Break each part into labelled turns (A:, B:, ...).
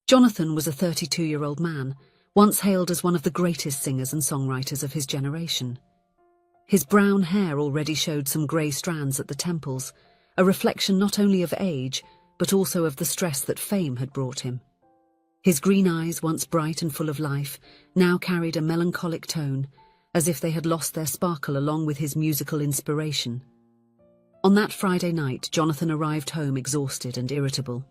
A: Jonathan was a 32-year-old man, once hailed as one of the greatest singers and songwriters of his generation. His brown hair already showed some grey strands at the temples, a reflection not only of age, but also of the stress that fame had brought him. His green eyes, once bright and full of life, now carried a melancholic tone, as if they had lost their sparkle along with his musical inspiration. On that Friday night, Jonathan arrived home exhausted and irritable.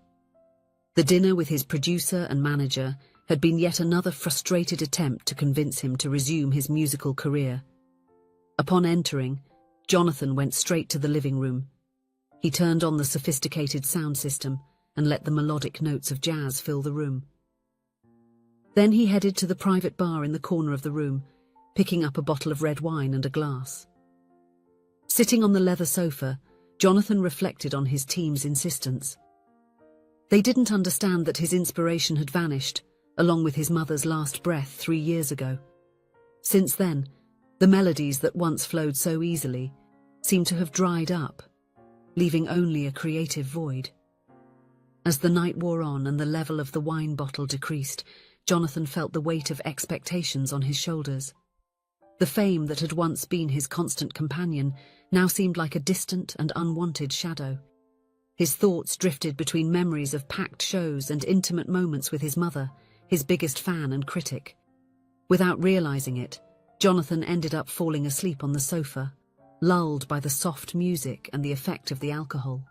A: The dinner with his producer and manager had been yet another frustrated attempt to convince him to resume his musical career. Upon entering, Jonathan went straight to the living room. He turned on the sophisticated sound system and let the melodic notes of jazz fill the room. Then he headed to the private bar in the corner of the room, picking up a bottle of red wine and a glass. Sitting on the leather sofa, Jonathan reflected on his team's insistence. They didn't understand that his inspiration had vanished, along with his mother's last breath 3 years ago. Since then, the melodies that once flowed so easily seemed to have dried up, leaving only a creative void. As the night wore on and the level of the wine bottle decreased, Jonathan felt the weight of expectations on his shoulders. The fame that had once been his constant companion now seemed like a distant and unwanted shadow. His thoughts drifted between memories of packed shows and intimate moments with his mother, his biggest fan and critic. Without realizing it, Jonathan ended up falling asleep on the sofa, lulled by the soft music and the effect of the alcohol.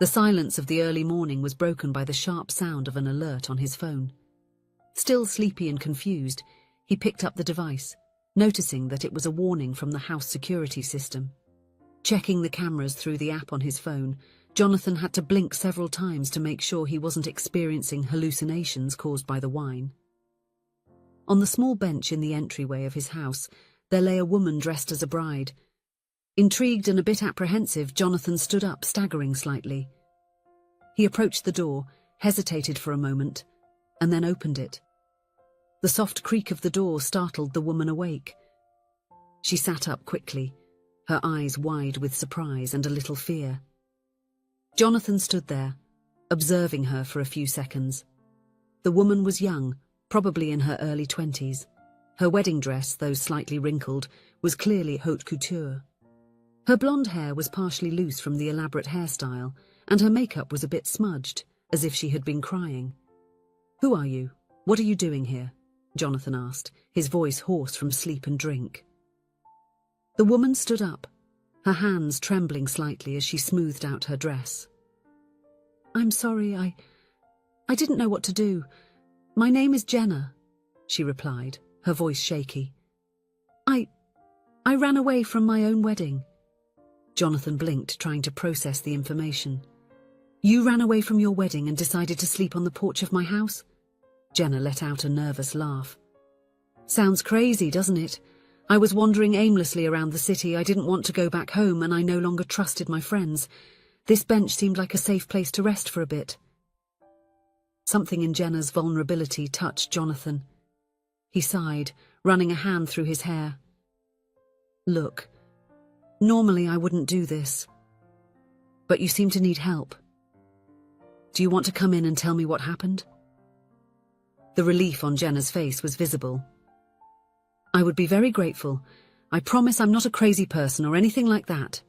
A: The silence of the early morning was broken by the sharp sound of an alert on his phone. Still sleepy and confused, he picked up the device, noticing that it was a warning from the house security system. Checking the cameras through the app on his phone, Jonathan had to blink several times to make sure he wasn't experiencing hallucinations caused by the wine. On the small bench in the entryway of his house, there lay a woman dressed as a bride. Intrigued and a bit apprehensive, Jonathan stood up, staggering slightly. He approached the door, hesitated for a moment, and then opened it. The soft creak of the door startled the woman awake. She sat up quickly, her eyes wide with surprise and a little fear. Jonathan stood there, observing her for a few seconds. The woman was young, probably in her early 20s. Her wedding dress, though slightly wrinkled, was clearly haute couture. Her blonde hair was partially loose from the elaborate hairstyle, and her makeup was a bit smudged, as if she had been crying. "Who are you? What are you doing here?" Jonathan asked, his voice hoarse from sleep and drink. The woman stood up, her hands trembling slightly as she smoothed out her dress. "I'm sorry, I didn't know what to do. My name is Jenna," she replied, her voice shaky. I ran away from my own wedding." Jonathan blinked, trying to process the information. "You ran away from your wedding and decided to sleep on the porch of my house?" Jenna let out a nervous laugh. "Sounds crazy, doesn't it? I was wandering aimlessly around the city. I didn't want to go back home, and I no longer trusted my friends. This bench seemed like a safe place to rest for a bit." Something in Jenna's vulnerability touched Jonathan. He sighed, running a hand through his hair. "Look, normally I wouldn't do this, but you seem to need help. Do you want to come in and tell me what happened?" The relief on Jenna's face was visible. "I would be very grateful. I promise I'm not a crazy person or anything like that."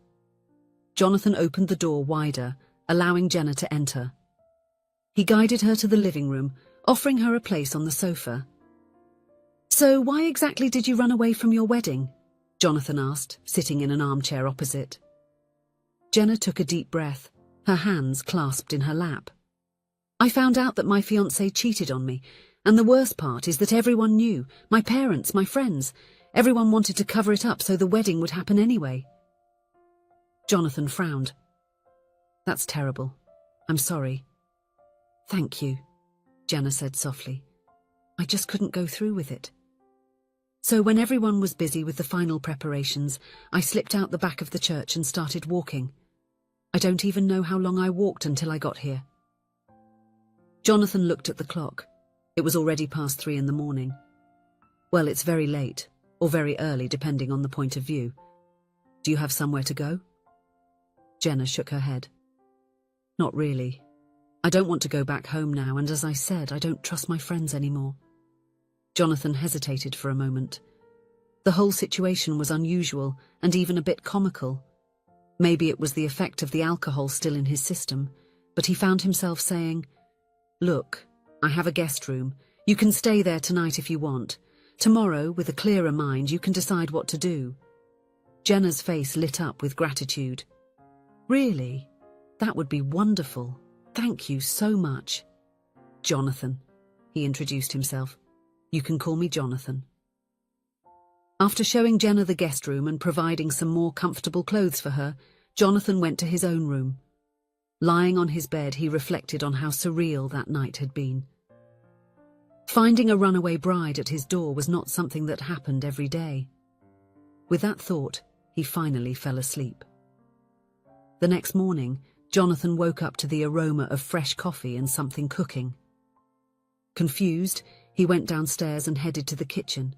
A: Jonathan opened the door wider, allowing Jenna to enter. He guided her to the living room, offering her a place on the sofa. "So why exactly did you run away from your wedding?" Jonathan asked, sitting in an armchair opposite. Jenna took a deep breath, her hands clasped in her lap. "I found out that my fiancé cheated on me, and the worst part is that everyone knew, my parents, my friends. Everyone wanted to cover it up so the wedding would happen anyway." Jonathan frowned. "That's terrible. I'm sorry." "Thank you," Jenna said softly. "I just couldn't go through with it. So when everyone was busy with the final preparations, I slipped out the back of the church and started walking. I don't even know how long I walked until I got here." Jonathan looked at the clock. It was already past 3 in the morning. "Well, it's very late, or very early, depending on the point of view. Do you have somewhere to go?" Jenna shook her head. "Not really. I don't want to go back home now, and as I said, I don't trust my friends anymore. Jonathan hesitated for a moment. The whole situation was unusual and even a bit comical. Maybe it was the effect of the alcohol still in his system, but he found himself saying, "Look, I have a guest room. You can stay there tonight if you want. Tomorrow, with a clearer mind, you can decide what to do." Jenna's face lit up with gratitude. "Really? That would be wonderful. Thank you so much." "Jonathan," he introduced himself. "You can call me Jonathan." After showing Jenna the guest room and providing some more comfortable clothes for her, Jonathan went to his own room. Lying on his bed, he reflected on how surreal that night had been. Finding a runaway bride at his door was not something that happened every day. With that thought, he finally fell asleep. The next morning, Jonathan woke up to the aroma of fresh coffee and something cooking. Confused, he went downstairs and headed to the kitchen.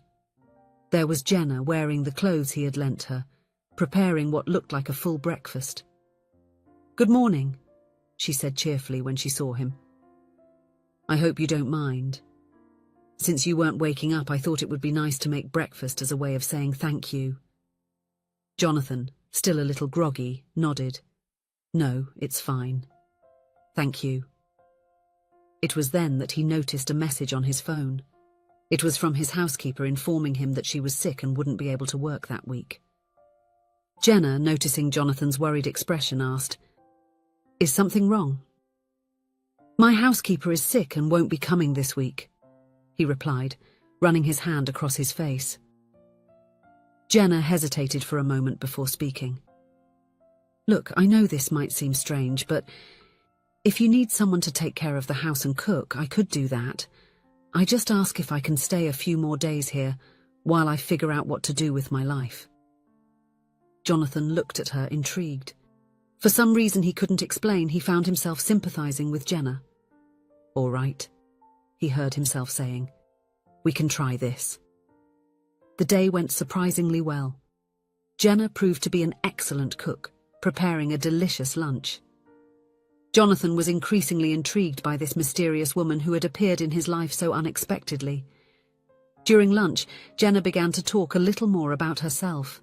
A: There was Jenna wearing the clothes he had lent her, preparing what looked like a full breakfast. "Good morning," she said cheerfully when she saw him. "I hope you don't mind. Since you weren't waking up, I thought it would be nice to make breakfast as a way of saying thank you." Jonathan, still a little groggy, nodded. "No, it's fine. Thank you." It was then that he noticed a message on his phone. It was from his housekeeper informing him that she was sick and wouldn't be able to work that week. Jenna, noticing Jonathan's worried expression, asked, "Is something wrong?" "My housekeeper is sick and won't be coming this week," he replied, running his hand across his face. Jenna hesitated for a moment before speaking. "Look, I know this might seem strange, but if you need someone to take care of the house and cook, I could do that. I just ask if I can stay a few more days here while I figure out what to do with my life." Jonathan looked at her, intrigued. For some reason he couldn't explain, he found himself sympathizing with Jenna. "All right," he heard himself saying. "We can try this." The day went surprisingly well. Jenna proved to be an excellent cook, preparing a delicious lunch. Jonathan was increasingly intrigued by this mysterious woman who had appeared in his life so unexpectedly. During lunch, Jenna began to talk a little more about herself.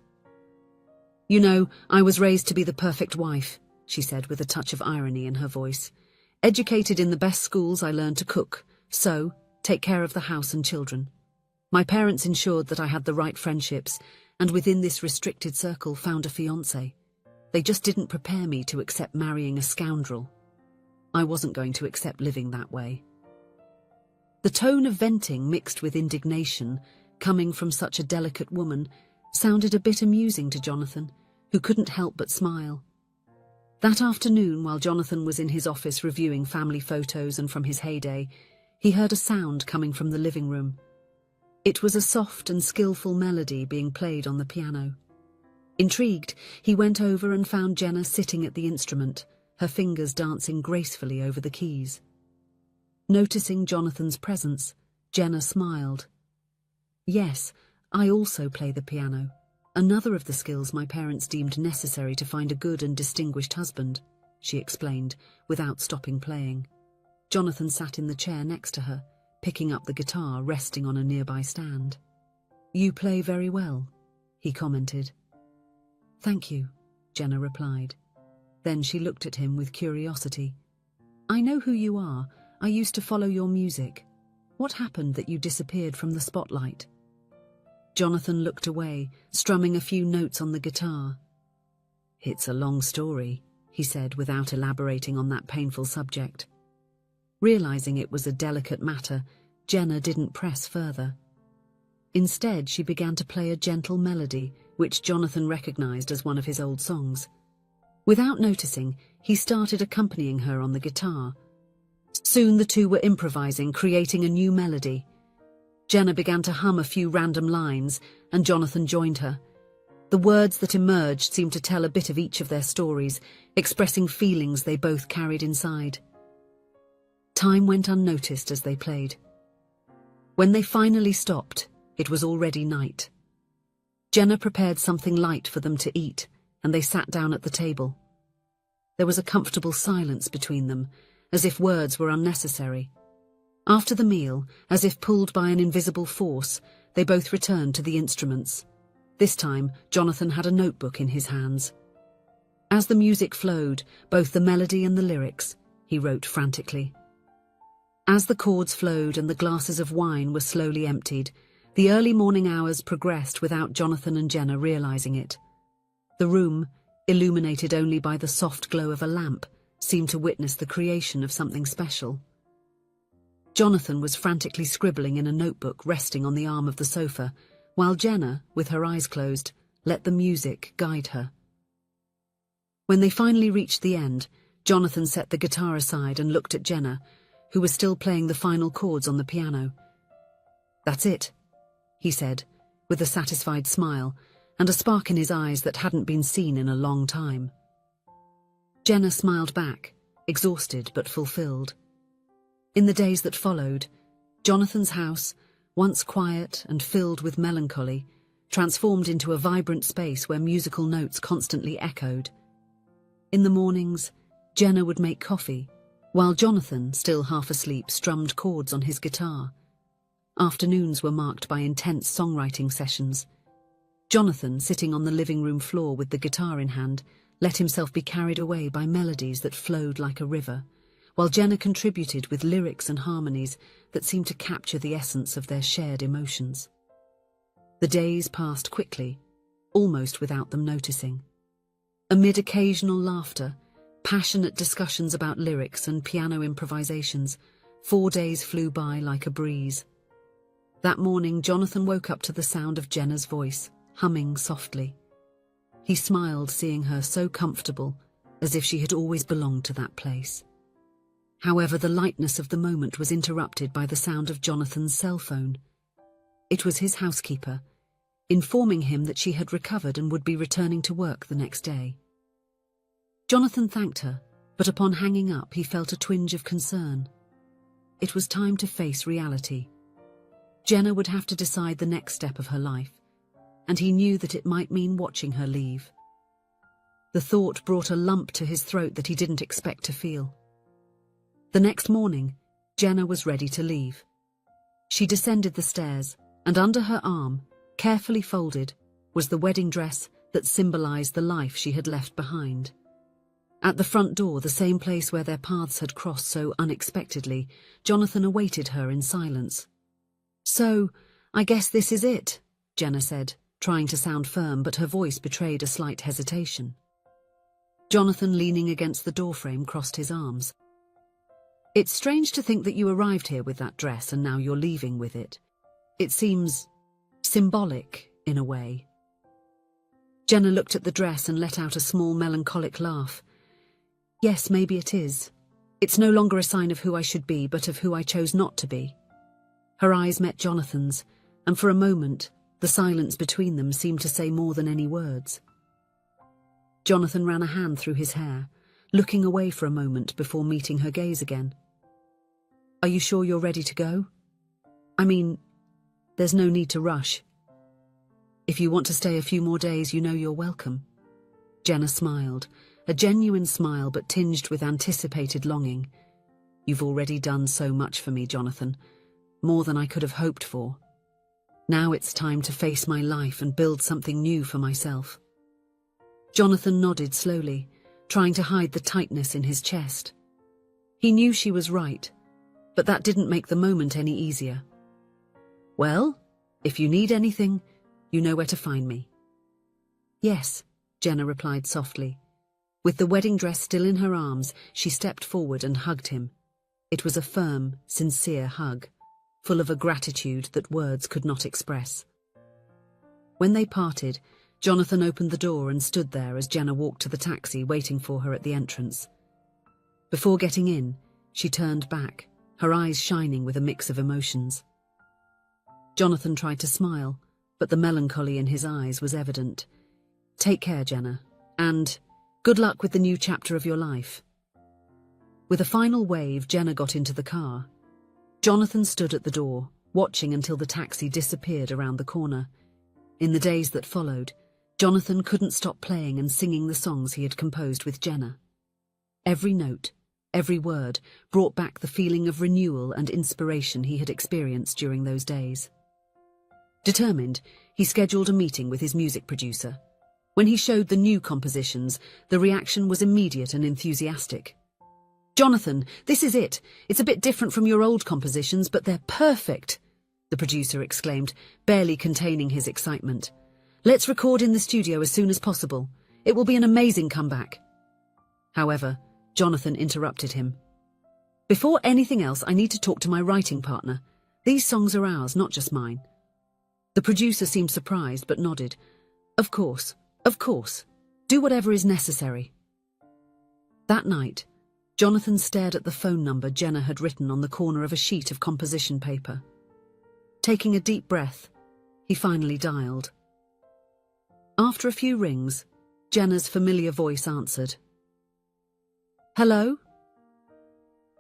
A: "You know, I was raised to be the perfect wife," she said with a touch of irony in her voice. "Educated in the best schools, I learned to cook, sew, take care of the house and children. My parents ensured that I had the right friendships, and within this restricted circle found a fiancé. They just didn't prepare me to accept marrying a scoundrel. I wasn't going to accept living that way." The tone of venting mixed with indignation, coming from such a delicate woman, sounded a bit amusing to Jonathan, who couldn't help but smile. That afternoon, while Jonathan was in his office reviewing family photos and from his heyday, he heard a sound coming from the living room. It was a soft and skillful melody being played on the piano. Intrigued, he went over and found Jenna sitting at the instrument, her fingers dancing gracefully over the keys. Noticing Jonathan's presence, Jenna smiled. "Yes, I also play the piano, another of the skills my parents deemed necessary to find a good and distinguished husband," she explained, without stopping playing. Jonathan sat in the chair next to her, picking up the guitar resting on a nearby stand. "You play very well," he commented. "Thank you," Jenna replied. Then she looked at him with curiosity. "I know who you are. I used to follow your music. What happened that you disappeared from the spotlight?" Jonathan looked away, strumming a few notes on the guitar. "It's a long story," he said without elaborating on that painful subject. Realizing it was a delicate matter, Jenna didn't press further. Instead, she began to play a gentle melody, which Jonathan recognized as one of his old songs. Without noticing, he started accompanying her on the guitar. Soon the two were improvising, creating a new melody. Jenna began to hum a few random lines, and Jonathan joined her. The words that emerged seemed to tell a bit of each of their stories, expressing feelings they both carried inside. Time went unnoticed as they played. When they finally stopped, it was already night. Jenna prepared something light for them to eat, and they sat down at the table. There was a comfortable silence between them, as if words were unnecessary. After the meal, as if pulled by an invisible force, they both returned to the instruments. This time, Jonathan had a notebook in his hands. As the music flowed, both the melody and the lyrics, he wrote frantically. As the chords flowed and the glasses of wine were slowly emptied, the early morning hours progressed without Jonathan and Jenna realizing it. The room, illuminated only by the soft glow of a lamp, seemed to witness the creation of something special. Jonathan was frantically scribbling in a notebook resting on the arm of the sofa, while Jenna, with her eyes closed, let the music guide her. When they finally reached the end, Jonathan set the guitar aside and looked at Jenna, who was still playing the final chords on the piano. "That's it," he said, with a satisfied smile and a spark in his eyes that hadn't been seen in a long time. Jenna smiled back, exhausted but fulfilled. In the days that followed, Jonathan's house, once quiet and filled with melancholy, transformed into a vibrant space where musical notes constantly echoed. In the mornings, Jenna would make coffee, while Jonathan, still half asleep, strummed chords on his guitar. Afternoons were marked by intense songwriting sessions. Jonathan, sitting on the living room floor with the guitar in hand, let himself be carried away by melodies that flowed like a river, while Jenna contributed with lyrics and harmonies that seemed to capture the essence of their shared emotions. The days passed quickly, almost without them noticing. Amid occasional laughter, passionate discussions about lyrics and piano improvisations, 4 days flew by like a breeze. That morning, Jonathan woke up to the sound of Jenna's voice, humming softly. He smiled, seeing her so comfortable, as if she had always belonged to that place. However, the lightness of the moment was interrupted by the sound of Jonathan's cell phone. It was his housekeeper, informing him that she had recovered and would be returning to work the next day. Jonathan thanked her, but upon hanging up he felt a twinge of concern. It was time to face reality. Jenna would have to decide the next step of her life, and he knew that it might mean watching her leave. The thought brought a lump to his throat that he didn't expect to feel. The next morning, Jenna was ready to leave. She descended the stairs, and under her arm, carefully folded, was the wedding dress that symbolized the life she had left behind. At the front door, the same place where their paths had crossed so unexpectedly, Jonathan awaited her in silence. "So, I guess this is it," Jenna said, trying to sound firm, but her voice betrayed a slight hesitation. Jonathan, leaning against the doorframe, crossed his arms. "It's strange to think that you arrived here with that dress and now you're leaving with it. It seems symbolic, in a way." Jenna looked at the dress and let out a small melancholic laugh. "Yes, maybe it is. It's no longer a sign of who I should be, but of who I chose not to be." Her eyes met Jonathan's, and for a moment, the silence between them seemed to say more than any words. Jonathan ran a hand through his hair, looking away for a moment before meeting her gaze again. "Are you sure you're ready to go? I mean, there's no need to rush. If you want to stay a few more days, you know you're welcome." Jenna smiled, a genuine smile but tinged with anticipated longing. "You've already done so much for me, Jonathan, more than I could have hoped for. Now it's time to face my life and build something new for myself." Jonathan nodded slowly, trying to hide the tightness in his chest. He knew she was right, but that didn't make the moment any easier. "Well, if you need anything, you know where to find me." "Yes," Jenna replied softly. With the wedding dress still in her arms, she stepped forward and hugged him. It was a firm, sincere hug, full of a gratitude that words could not express. When they parted, Jonathan opened the door and stood there as Jenna walked to the taxi, waiting for her at the entrance. Before getting in, she turned back, her eyes shining with a mix of emotions. Jonathan tried to smile, but the melancholy in his eyes was evident. "Take care, Jenna, and good luck with the new chapter of your life." With a final wave, Jenna got into the car. Jonathan stood at the door, watching until the taxi disappeared around the corner. In the days that followed, Jonathan couldn't stop playing and singing the songs he had composed with Jenna. Every note, Every word brought back the feeling of renewal and inspiration he had experienced during those days. Determined, he scheduled a meeting with his music producer. When he showed the new compositions, the reaction was immediate and enthusiastic. "Jonathan, this is it. It's a bit different from your old compositions, but they're perfect," the producer exclaimed, barely containing his excitement. "Let's record in the studio as soon as possible. It will be an amazing comeback." However, Jonathan interrupted him. "Before anything else, I need to talk to my writing partner. These songs are ours, not just mine." The producer seemed surprised but nodded. Of course. Do whatever is necessary." That night, Jonathan stared at the phone number Jenna had written on the corner of a sheet of composition paper. Taking a deep breath, he finally dialed. After a few rings, Jenna's familiar voice answered. "Hello?"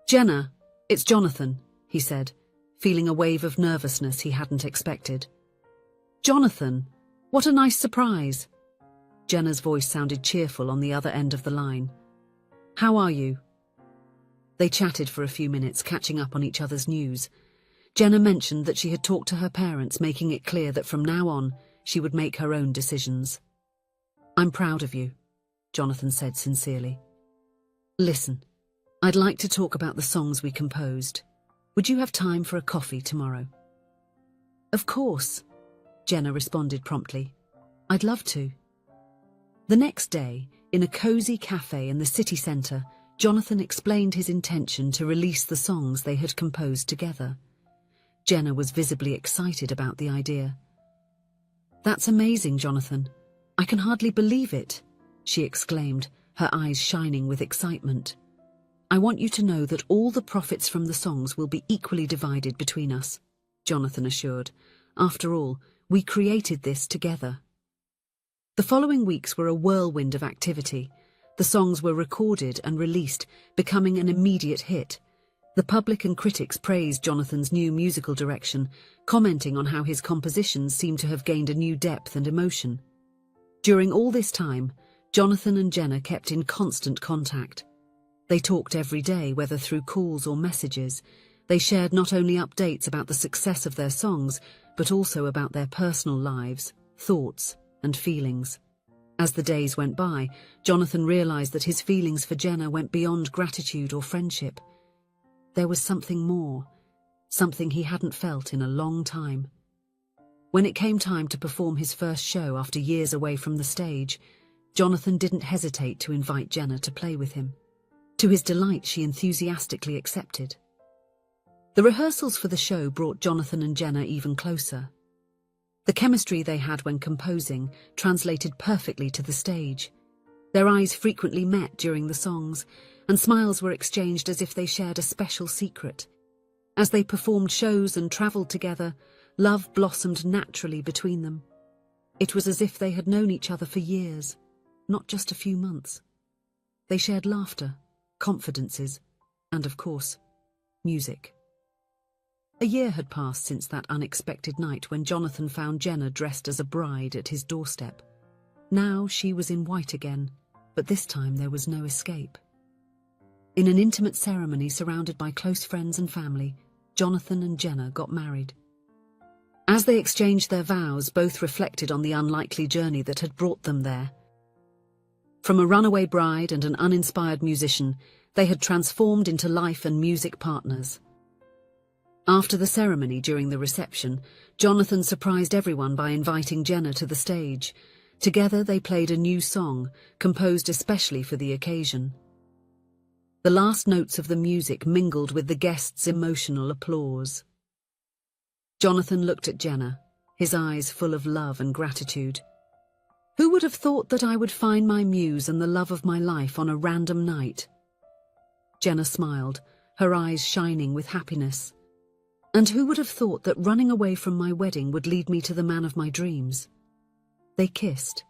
A: "Jenna, it's Jonathan," he said, feeling a wave of nervousness he hadn't expected. "Jonathan, what a nice surprise." Jenna's voice sounded cheerful on the other end of the line. "How are you?" They chatted for a few minutes, catching up on each other's news. Jenna mentioned that she had talked to her parents, making it clear that from now on, she would make her own decisions. "I'm proud of you," Jonathan said sincerely. "Listen, I'd like to talk about the songs we composed. Would you have time for a coffee tomorrow?" "Of course," Jenna responded promptly. "I'd love to." The next day, in a cozy cafe in the city centre, Jonathan explained his intention to release the songs they had composed together. Jenna was visibly excited about the idea. "That's amazing, Jonathan. I can hardly believe it," she exclaimed, her eyes shining with excitement. "I want you to know that all the profits from the songs will be equally divided between us," Jonathan assured. "After all, we created this together." The following weeks were a whirlwind of activity. The songs were recorded and released, becoming an immediate hit. The public and critics praised Jonathan's new musical direction, commenting on how his compositions seemed to have gained a new depth and emotion. During all this time, Jonathan and Jenna kept in constant contact. They talked every day, whether through calls or messages. They shared not only updates about the success of their songs, but also about their personal lives, thoughts, and feelings. As the days went by, Jonathan realized that his feelings for Jenna went beyond gratitude or friendship. There was something more, something he hadn't felt in a long time. When it came time to perform his first show after years away from the stage, Jonathan didn't hesitate to invite Jenna to play with him. To his delight, she enthusiastically accepted. The rehearsals for the show brought Jonathan and Jenna even closer. The chemistry they had when composing translated perfectly to the stage. Their eyes frequently met during the songs, and smiles were exchanged as if they shared a special secret. As they performed shows and travelled together, love blossomed naturally between them. It was as if they had known each other for years, not just a few months. They shared laughter, confidences, and of course, music. A year had passed since that unexpected night when Jonathan found Jenna dressed as a bride at his doorstep. Now she was in white again, but this time there was no escape. In an intimate ceremony surrounded by close friends and family, Jonathan and Jenna got married. As they exchanged their vows, both reflected on the unlikely journey that had brought them there. From a runaway bride and an uninspired musician, they had transformed into life and music partners. After the ceremony, during the reception, Jonathan surprised everyone by inviting Jenna to the stage. Together they played a new song, composed especially for the occasion. The last notes of the music mingled with the guests' emotional applause. Jonathan looked at Jenna, his eyes full of love and gratitude. "Who would have thought that I would find my muse and the love of my life on a random night?" Jenna smiled, her eyes shining with happiness. "And who would have thought that running away from my wedding would lead me to the man of my dreams?" They kissed,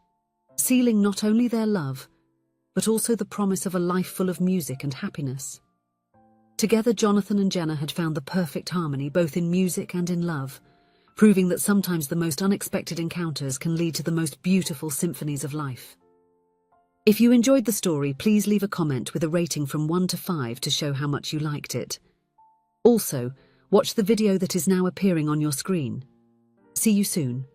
A: sealing not only their love, but also the promise of a life full of music and happiness. Together, Jonathan and Jenna had found the perfect harmony both in music and in love, proving that sometimes the most unexpected encounters can lead to the most beautiful symphonies of life. If you enjoyed the story, please leave a comment with a rating from 1 to 5 to show how much you liked it. Also, watch the video that is now appearing on your screen. See you soon.